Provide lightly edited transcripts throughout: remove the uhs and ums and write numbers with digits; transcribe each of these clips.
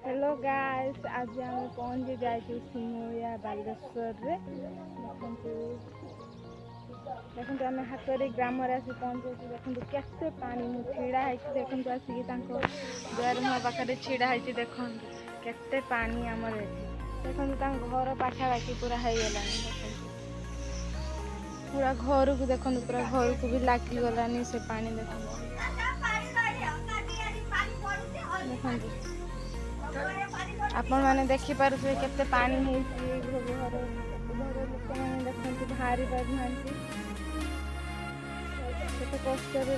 Hello guys, आज आम पहुँची जाइए सिमुलिया बालेश्वर रे। देखो आम हाथरी ग्राम आसी पहुँचे। देखो केते पानी मु छिड़ा है। देखो आसिक दुआर मुह पाखे छिड़ा है। देखो केते पानी आमर देखो घर पाखापाखि पूरा हो गला। पूरा घर को देखो, पूरा घर को भी लगिगलानी से पानी। देखो आपण मैंने देखी पारे केते पानी है। घर लोक मैंने देखते बाहरी पार ना केते कष्ट रही।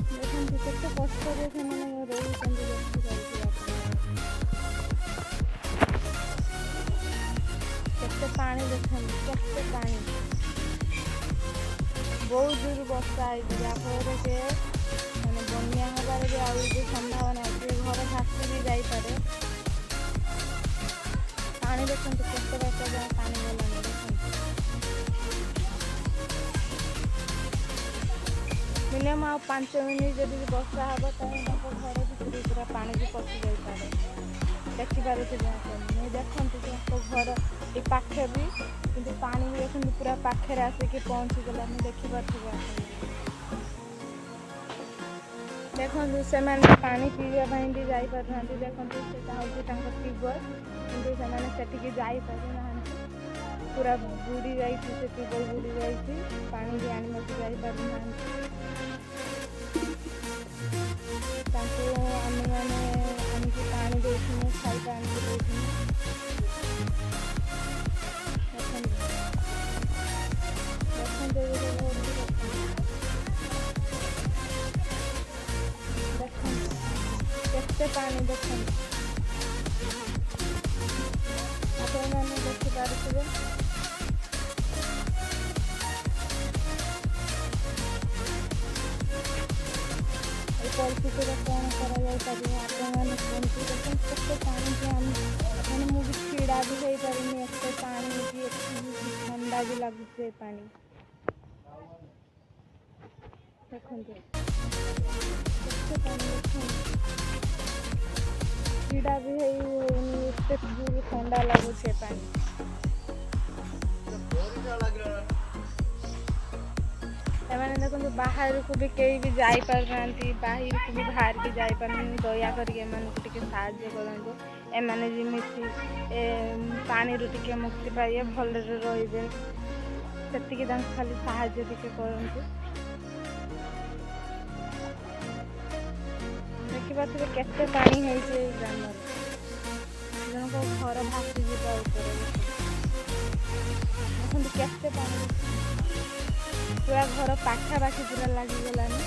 देखते केते कष्ट केते पानी। देखते केते पानी बहुत दूर बर्षा है जहाँफल से मैंने बनिया हबार भी आज संभावना है। घर भासी भी जापे पानी। देखते केते बात जहाँ पानी गलानी। मिनिमम आ 5 मिनिट जब वर्षा हम तो घर भितर पूरा पानी भी पशि जापे। देखिपारे देखते घर ये पाखे भी कि पानी भी देखते पूरा पाखे आसिक पहुँची गलानी। देखिपे देखो से पानी पीवा भी जापार ना। देखो से ट्यूबवेल कि से जापारे ना। पूरा बुड़ी जा ट्यूबवेल बुड़ी जा पानी भी आने जापार ना। आम मैंने आमको पानी देती खाଇବା आमको देती। केते पानी देखते आप मैंने देखिपे। परिस्थिति कौन कर पानी मैंने मुझे छीड़ा भी हो पारे। एत पानी की ठंडा भी लगुचे पानी। देखते छीड़ा भी होते दूर ठंडा लगुचे पानी। मैंने देखो बाहर को भी कहीं भी जापार ना। बाहर को भी बाहर की जापार। दया करके साहाଯ୍य करूँ। एमाने जमी पानी रू टे मुक्ति पाइए भल रे से खाली साहाଯ୍य टे करूँ। देखिपे केते पानी है ग्राम जनक घर भासी जा देखते केते पानी पूरा घर पाखापाखि पूरा लगिगलानी।